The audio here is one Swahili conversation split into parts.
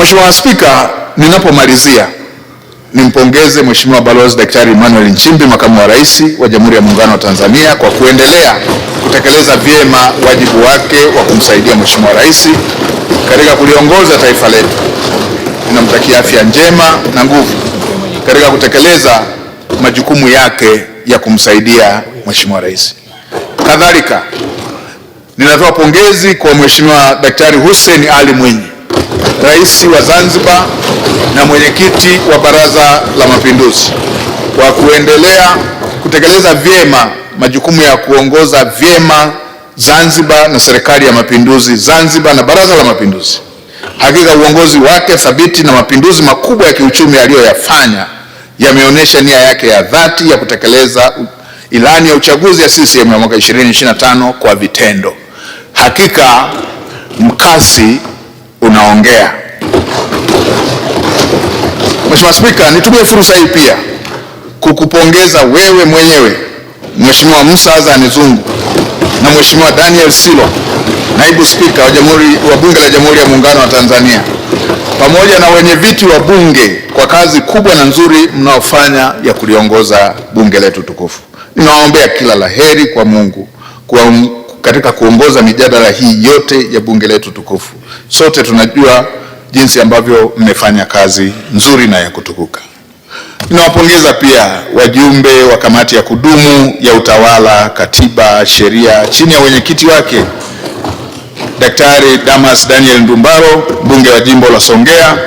Mheshimiwa Spika, ninapomalizia nimpongeze Mheshimiwa Balozi Daktari Emmanuel Nchimbi, Makamu wa Rais wa Jamhuri ya Muungano wa Tanzania, kwa kuendelea kutekeleza vyema wajibu wake wa kumsaidia Mheshimiwa Rais katika kuliongoza taifa letu. Ninamtakia afya njema na nguvu katika kutekeleza majukumu yake ya kumsaidia Mheshimiwa Rais. Kadhalika, ninatoa pongezi kwa Mheshimiwa Daktari Hussein Ali Mwinyi, Rais wa Zanzibar na mwenyekiti wa Baraza la Mapinduzi, kwa kuendelea kutekeleza vyema majukumu ya kuongoza vyema Zanzibar na Serikali ya Mapinduzi Zanzibar na Baraza la Mapinduzi. Hakika uongozi wake thabiti na mapinduzi makubwa ya kiuchumi aliyoyafanya yameonyesha nia yake ya dhati ya kutekeleza ilani ya uchaguzi ya CCM ya mwaka 2025 kwa vitendo. Hakika mkasi unaongea. Mheshimiwa Spika, nitumie fursa hii pia kukupongeza wewe mwenyewe, Mheshimiwa Musa Azani Zungu na Mheshimiwa Daniel Silo, Naibu Spika wa Bunge la Jamhuri ya Muungano wa Tanzania, pamoja na wenye viti wa Bunge kwa kazi kubwa na nzuri mnaofanya ya kuliongoza bunge letu tukufu. Ninawaombea kila laheri kwa Mungu katika kuongoza mijadala hii yote ya bunge letu tukufu. Sote tunajua jinsi ambavyo mmefanya kazi nzuri na ya kutukuka. Ninawapongeza pia wajumbe wa kamati ya kudumu ya utawala, katiba, sheria chini ya wenyekiti wake Daktari Damas Daniel Ndumbaro, mbunge wa jimbo la Songea,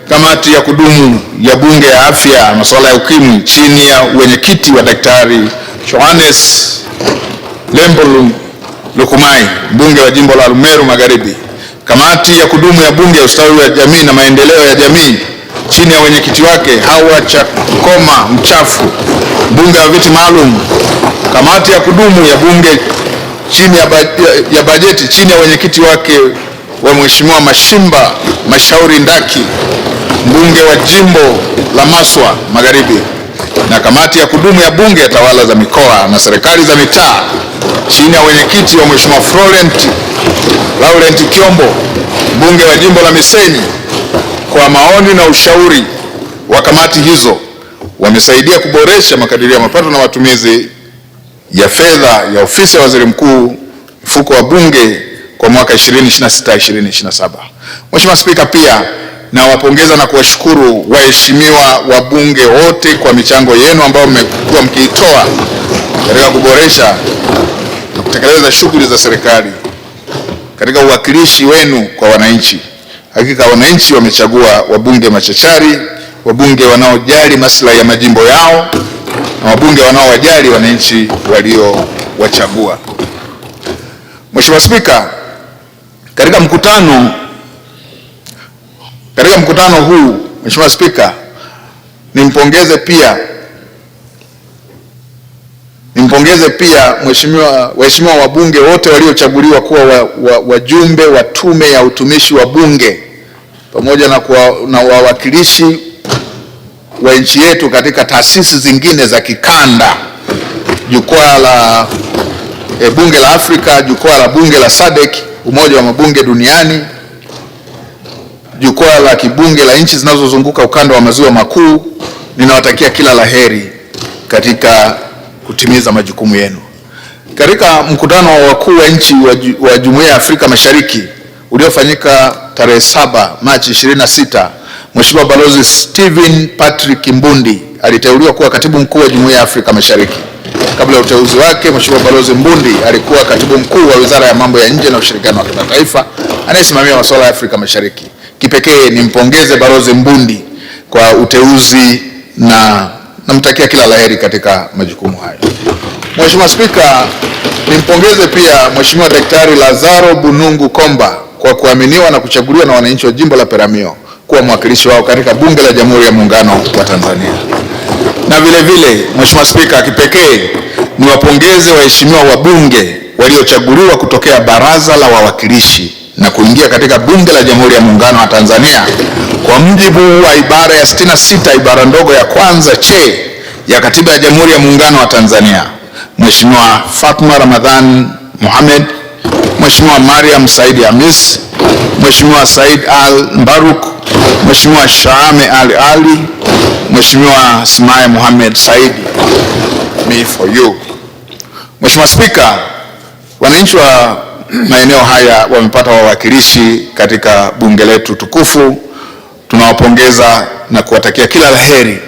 kamati ya kudumu ya bunge ya afya na masuala ya ukimwi chini ya wenyekiti wa Daktari Johannes Lembolu Lukumai, mbunge wa jimbo la Arumeru Magharibi, kamati ya kudumu ya bunge ya ustawi wa jamii na maendeleo ya jamii chini ya wenyekiti wake Hawa Chakoma Mchafu, mbunge wa viti maalum, kamati ya kudumu ya bunge chini ya bajeti chini ya wenyekiti wake wa Mheshimiwa Mashimba Mashauri Ndaki, mbunge wa jimbo la Maswa Magharibi, na kamati ya kudumu ya bunge ya tawala za mikoa na serikali za mitaa chini ya wenyekiti wa Mheshimiwa Laurent Kiombo, mbunge wa jimbo la Misenyi. Kwa maoni na ushauri wa kamati hizo, wamesaidia kuboresha makadirio ya mapato na matumizi ya fedha ya ofisi ya waziri mkuu, mfuko wa bunge kwa mwaka 2026-2027. Mheshimiwa Spika, pia nawapongeza na kuwashukuru waheshimiwa wabunge wote kwa michango yenu ambayo mmekuwa mkiitoa katika kuboresha na kutekeleza shughuli za serikali katika uwakilishi wenu kwa wananchi. Hakika wananchi wamechagua wabunge machachari, wabunge wanaojali maslahi ya majimbo yao na wabunge wanaowajali wananchi waliowachagua. Mheshimiwa Spika, katika mkutano huu, Mheshimiwa Spika, nimpongeze pia waheshimiwa wabunge wote waliochaguliwa kuwa wajumbe wa Tume ya Utumishi wa Bunge pamoja na wawakilishi wa nchi yetu katika taasisi zingine za kikanda, jukwaa la bunge la Afrika, jukwaa la bunge la SADC, umoja wa mabunge duniani, jukwaa la kibunge la nchi zinazozunguka ukanda wa maziwa makuu. Ninawatakia kila laheri katika kutimiza majukumu yenu. Katika mkutano wa wakuu wa nchi wa Jumuiya ya Afrika Mashariki uliofanyika tarehe 7 Machi 26, Mheshimiwa Balozi Stephen Patrick Mbundi aliteuliwa kuwa katibu mkuu wa Jumuiya ya Afrika Mashariki. Kabla ya uteuzi wake, Mheshimiwa Balozi Mbundi alikuwa katibu mkuu wa Wizara ya Mambo ya Nje na Ushirikiano wa Kimataifa anayesimamia masuala ya Afrika Mashariki. Kipekee nimpongeze Balozi Mbundi kwa uteuzi na namtakia kila laheri katika majukumu hayo. Mheshimiwa Spika, nimpongeze pia Mheshimiwa Daktari Lazaro Bunungu Komba kwa kuaminiwa na kuchaguliwa na wananchi wa jimbo la Peramiho kuwa mwakilishi wao katika Bunge la Jamhuri ya Muungano wa Tanzania. Na vile vile, Mheshimiwa Spika, kipekee niwapongeze waheshimiwa wabunge waliochaguliwa kutokea Baraza la Wawakilishi na kuingia katika Bunge la Jamhuri ya Muungano wa Tanzania kwa mujibu wa ibara ya 66 ibara ndogo ya kwanza che ya Katiba ya Jamhuri ya Muungano wa Tanzania: Mheshimiwa Fatma Ramadhan Mohamed, Mheshimiwa Mariam Saidi Hamis, Mheshimiwa Said Al Mbaruk, Mheshimiwa Shahame Ali, Mheshimiwa Smaye Mohamed Said. Me for you. Mheshimiwa Spika, wananchi wa maeneo haya wamepata wawakilishi katika bunge letu tukufu. Tunawapongeza na kuwatakia kila laheri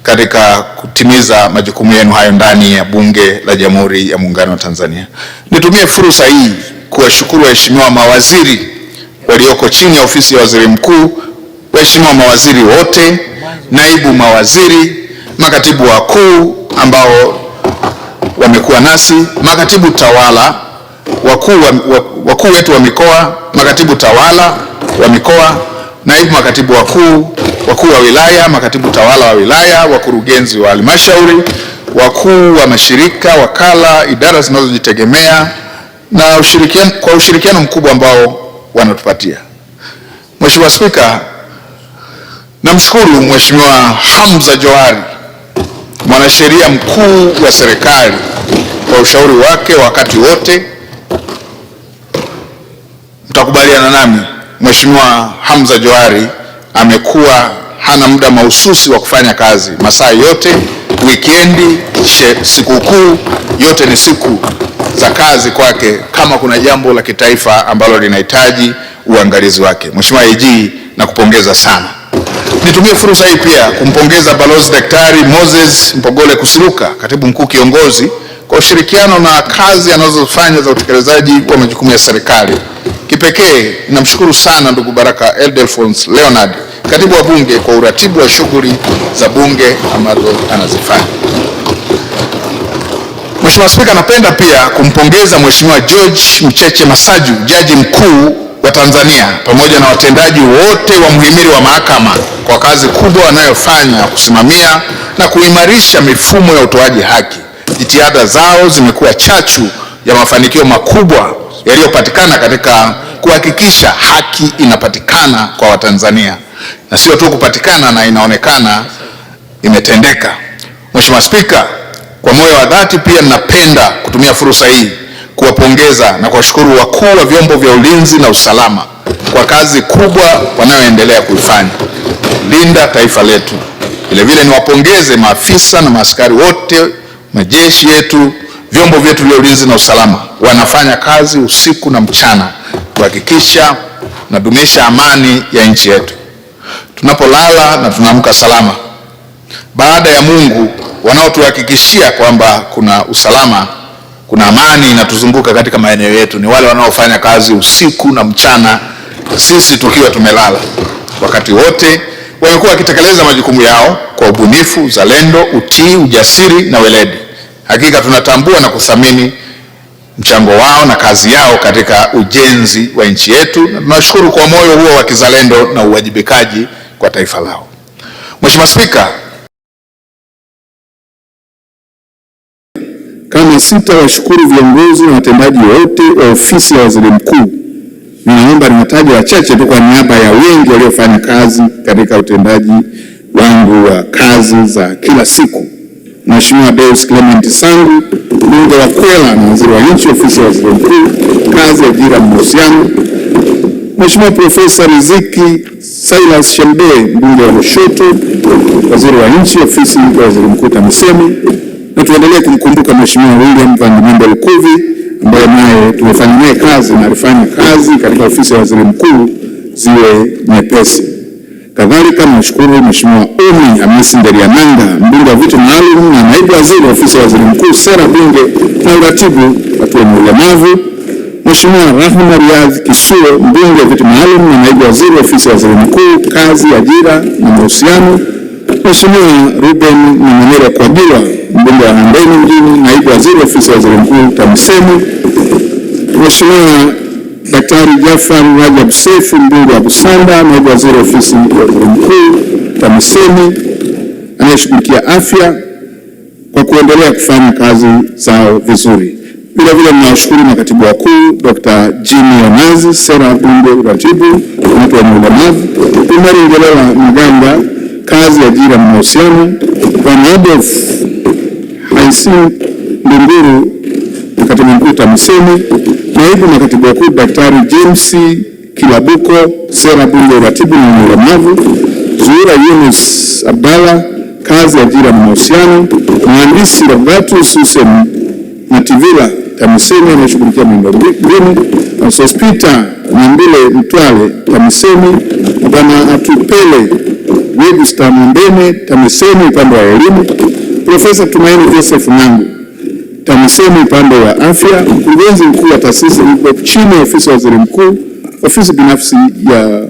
katika kutimiza majukumu yenu hayo ndani ya Bunge la Jamhuri ya Muungano wa Tanzania. Nitumie fursa hii kuwashukuru waheshimiwa mawaziri walioko chini ya ofisi ya Waziri Mkuu, waheshimiwa mawaziri wote, naibu mawaziri, makatibu wakuu ambao wamekuwa nasi, makatibu tawala, wakuu wetu wa mikoa, makatibu tawala wa mikoa, naibu makatibu wakuu, wakuu wa wilaya, makatibu tawala wa wilaya, wakurugenzi wa halmashauri, wakuu wa mashirika, wakala, idara zinazojitegemea na kwa ushirikiano mkubwa ambao wanatupatia. Mheshimiwa Spika, namshukuru Mheshimiwa Hamza Johari, mwanasheria mkuu wa serikali, kwa ushauri wake wakati wote. Mtakubaliana nami, Mheshimiwa Hamza Johari amekuwa hana muda mahususi wa kufanya kazi. Masaa yote, wikendi, sikukuu, yote ni siku za kazi kwake, kama kuna jambo la kitaifa ambalo linahitaji uangalizi wake. Mheshimiwa AG, nakupongeza sana. Nitumie fursa hii pia kumpongeza Balozi Daktari Moses Mpogole Kusiluka, Katibu Mkuu Kiongozi, kwa ushirikiano na kazi anazofanya za utekelezaji wa majukumu ya serikali. Kipekee namshukuru sana ndugu Baraka Eldelphons Leonard, Katibu wa Bunge, kwa uratibu wa shughuli za Bunge ambazo anazifanya. Mheshimiwa Spika, napenda pia kumpongeza Mheshimiwa George Mcheche Masaju, Jaji Mkuu wa Tanzania, pamoja na watendaji wote wa mhimili wa mahakama kwa kazi kubwa wanayofanya kusimamia na kuimarisha mifumo ya utoaji haki. Jitihada zao zimekuwa chachu ya mafanikio makubwa yaliyopatikana katika kuhakikisha haki inapatikana kwa Watanzania, na sio tu kupatikana na inaonekana imetendeka. Mheshimiwa Spika, kwa moyo wa dhati pia ninapenda kutumia fursa hii kuwapongeza na kuwashukuru wakuu wa vyombo vya ulinzi na usalama kwa kazi kubwa wanayoendelea kuifanya linda taifa letu. Vile niwapongeze maafisa na maaskari wote, majeshi yetu, vyombo vyetu vya ulinzi na usalama, wanafanya kazi usiku na mchana kuhakikisha nadumisha amani ya nchi yetu. Tunapolala na tunaamka salama. Baada ya Mungu, wanaotuhakikishia kwamba kuna usalama, kuna amani inatuzunguka katika maeneo yetu ni wale wanaofanya kazi usiku na mchana, sisi tukiwa tumelala. Wakati wote wamekuwa wakitekeleza majukumu yao kwa ubunifu, uzalendo, utii, ujasiri na weledi. Hakika tunatambua na kuthamini mchango wao na kazi yao katika ujenzi wa nchi yetu, na tunashukuru kwa moyo huo wa kizalendo na uwajibikaji kwa taifa lao. Mheshimiwa Spika, kama sitawashukuru viongozi na watendaji wote wa ofisi ya Waziri Mkuu, ninaomba niwataje wachache tu kwa niaba ya wengi waliofanya kazi katika utendaji wangu wa kazi za kila siku. Mheshimiwa Deus Clement Sangu, mbunge wa Kwela na waziri wa nchi ofisi ya Waziri Mkuu, kazi, ajira na mahusiano. Mheshimiwa Profesa Riziki Silas Shembe, mbunge wa Lushoto, waziri wa nchi ofisi ya Waziri Mkuu TAMISEMI. Na tuendelee kumkumbuka Mheshimiwa William Van Mindel Lukuvi, ambaye naye tumefanya naye kazi na alifanya kazi katika ofisi ya Waziri Mkuu ziwe nyepesi. Kadhalika nashukuru Mheshimiwa Umi Hamisi Nderiananga, mbunge wa viti maalum na naibu waziri ofisi ya Waziri Mkuu, sera, bunge na uratibu watu wenye ulemavu. Mheshimiwa Rahma Riyadh Kisuo, mbunge wa viti maalum na naibu waziri ofisi ya Waziri Mkuu, kazi, ajira na mahusiano. Mheshimiwa Ruben Mnyamira Kwagila, mbunge wa Handeni mjini, naibu waziri ofisi ya Waziri Mkuu TAMISEMI. Mheshimiwa Daktari Jafar Rajab Sefu, mbunge wa Busanda, naibu waziri ofisi ya Waziri Mkuu TAMISEMI, anayeshughulikia afya, kwa kuendelea kufanya kazi zao vizuri. Vile ninawashukuru makatibu wakuu Dr. Jimmy Onazi, sera, bunge, uratibu watu wenye ulemavu. Primary Ngelewa Mgamba, kazi, ajira na mahusiano. Honorable Haisin Ndunguru, katibu mkuu TAMISEMI. Naibu makatibu wakuu Daktari James Kilabuko Sera, Bunge, Uratibu na Ulemavu; Zuhura Yunus Abdalla, Kazi, Ajira na Mahusiano; Mhandisi Robertus Hussein Mativila, TAMISEMI, anayeshughulikia miundombinu; Sospita Mwambile Mtwale, TAMISEMI; Bwana Atupele Wegusta Mwambene, TAMISEMI upande wa elimu; Profesa Tumaini Joseph Nangu, TAMISEMI upande wa afya; mkurugenzi mkuu wa taasisi chini ya ofisi ya waziri mkuu, ofisi binafsi ya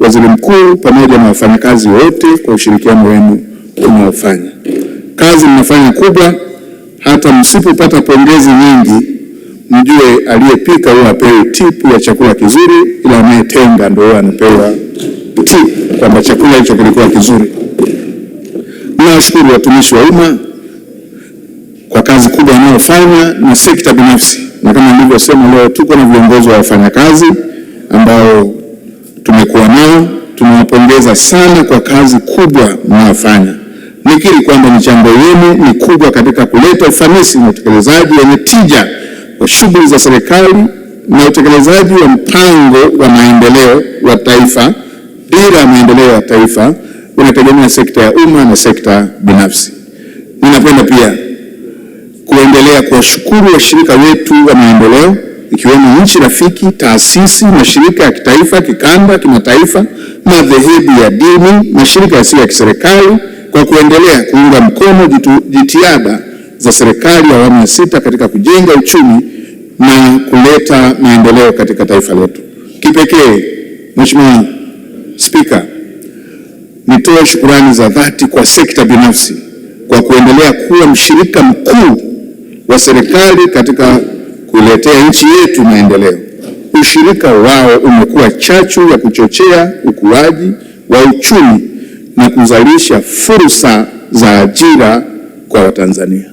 waziri mkuu, pamoja na wafanyakazi wote kwa ushirikiano wenu unaofanya. Kazi mnafanya kubwa, hata msipopata pongezi nyingi, mjue aliyepika huwa apewi tipu ya chakula kizuri, ila anayetenga ndio anapewa tip kwamba chakula hicho kilikuwa kizuri. Ninawashukuru watumishi wa umma kwa kazi kubwa wanayofanya na sekta binafsi, na kama nilivyosema, leo tuko na viongozi wa wafanyakazi ambao tumekuwa nao. Tunawapongeza sana kwa kazi kubwa mnayofanya. Nikiri kwamba michango yenu ni kubwa katika kuleta ufanisi na utekelezaji wenye tija wa shughuli za serikali na utekelezaji wa mpango wa maendeleo wa taifa. Dira ya maendeleo ya taifa unategemea sekta ya umma na sekta binafsi. Ninapenda pia kuendelea kuwashukuru washirika wetu wa maendeleo, ikiwemo nchi rafiki, taasisi, mashirika ya kitaifa, kikanda, kimataifa, madhehebu ya dini, mashirika yasiyo ya kiserikali, kwa kuendelea kuunga mkono jitihada za serikali ya awamu ya 6 katika kujenga uchumi na kuleta maendeleo katika taifa letu. Kipekee, Mheshimiwa Spika, nitoe shukrani za dhati kwa sekta binafsi kwa kuendelea kuwa mshirika mkuu wa serikali katika kuletea nchi yetu maendeleo. Ushirika wao umekuwa chachu ya kuchochea ukuaji wa uchumi na kuzalisha fursa za ajira kwa Watanzania.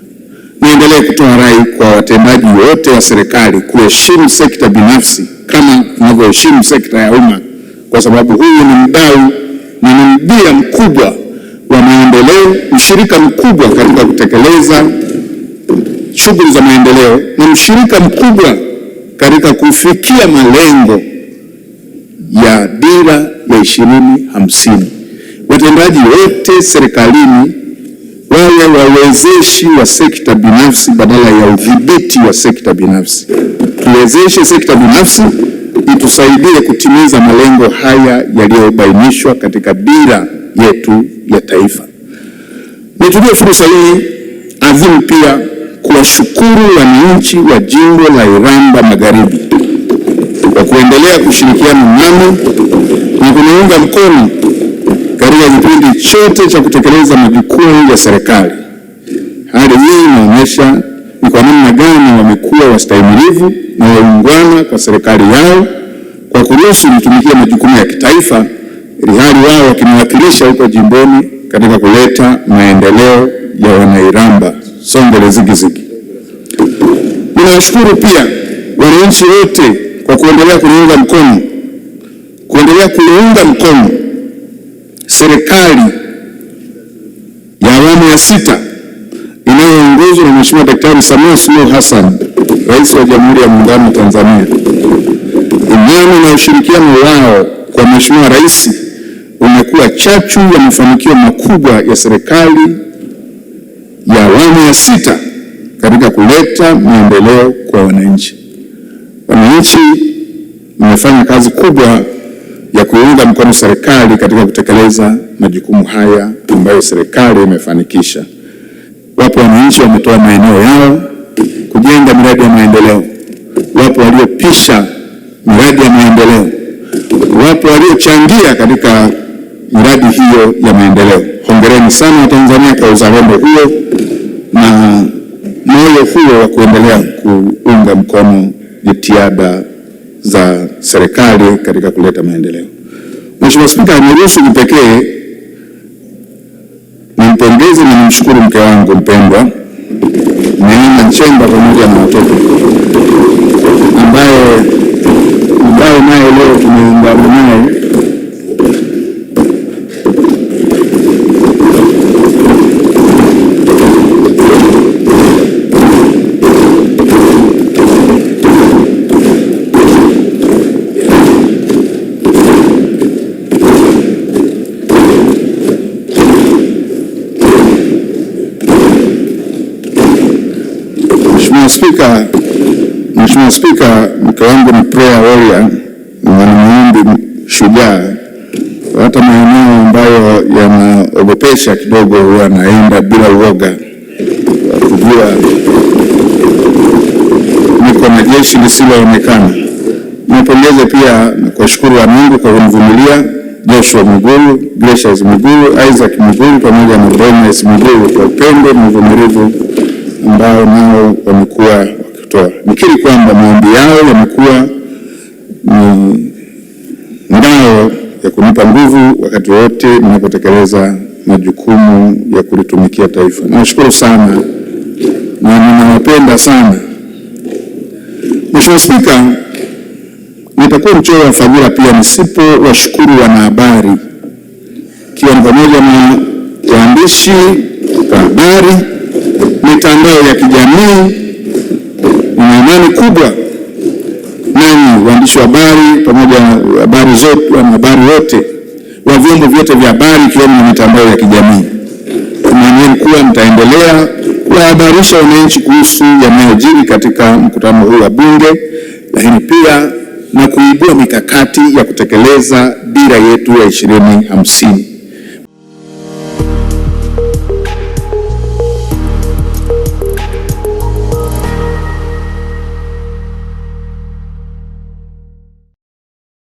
Niendelee kutoa rai kwa watendaji wote wa serikali kuheshimu sekta binafsi kama tunavyoheshimu sekta ya umma, kwa sababu huyu ni mdau na ni mbia mkubwa wa maendeleo, mshirika mkubwa katika kutekeleza shughuli za maendeleo na mshirika mkubwa katika kufikia malengo ya dira ya 2050. Watendaji wote serikalini wawe wawezeshi wa sekta binafsi badala ya udhibiti wa sekta binafsi. Tuwezeshe sekta binafsi itusaidie kutimiza malengo haya yaliyobainishwa katika dira yetu ya taifa. Nitumie fursa hii adhimu pia kuwashukuru wananchi wa jimbo la Iramba Magharibi kwa kuendelea kushirikiana nami na kuniunga mkono katika kipindi chote cha kutekeleza majukumu ya serikali. Hali hii inaonyesha ni kwa namna gani wamekuwa wastahimilivu na waungwana kwa serikali yao kwa kuruhusu mtumikie majukumu ya kitaifa, ili hali wao wakiniwakilisha huko jimboni katika kuleta maendeleo ya Wanairamba. Songele zigizigi. Ninawashukuru pia wananchi wote kwa kuendelea kuunga mkono serikali ya awamu ya 6 inayoongozwa na Mheshimiwa Daktari Samia Suluhu Hassan, Rais wa Jamhuri ya Muungano wa Tanzania. Imani na ushirikiano wao kwa Mheshimiwa Rais umekuwa chachu ya mafanikio makubwa ya serikali ya awamu ya 6 katika kuleta maendeleo kwa wananchi. Wananchi wamefanya kazi kubwa ya kuunga mkono serikali katika kutekeleza majukumu haya ambayo serikali imefanikisha. Wapo wananchi wametoa maeneo yao kujenga miradi ya maendeleo, wapo waliopisha miradi ya maendeleo, wapo waliochangia katika miradi hiyo ya maendeleo. Hongereni sana Watanzania kwa uzalendo huo na moyo huo wa kuendelea kuunga mkono jitihada za serikali katika kuleta maendeleo. Mheshimiwa Spika, niruhusu kipekee nimpongeze na nimshukuru mke wangu mpendwa Neema Nchemba pamoja na watoto ambaye naye leo tumeungana naye Mheshimiwa Spika, mke wangu ni prayer warrior, mwanamaombi shujaa. Hata maeneo ambayo yanaogopesha kidogo huwa anaenda bila uoga, kujua niko na jeshi lisiloonekana. Napongeze pia na kuwashukuru wa Mungu kwa kunivumilia, Joshua Mwigulu, Gracious Mwigulu, Isaac Mwigulu pamoja na Brightness Mwigulu kwa upendo na uvumilivu ambao nao wamekuwa wakitoa. Nikiri kwamba maombi yao yamekuwa ni ngao ya kunipa nguvu wakati wote ninapotekeleza majukumu ya kulitumikia taifa. Nawashukuru sana na ninawapenda sana. Mheshimiwa Spika, nitakuwa mchoyo wa fadhila pia nisipo washukuru wanahabari, ikiwa ni pamoja na waandishi wa habari, mitandao ya kijamii. Nina imani kubwa nanyi waandishi wa habari pamoja na wanahabari wote wa vyombo vyote vya habari ikiwemo na mitandao ya kijamii. Tunaamini kuwa mtaendelea kuwahabarisha wananchi kuhusu yanayojiri katika mkutano huu wa Bunge, lakini pia na kuibua mikakati ya kutekeleza dira yetu ya 2050.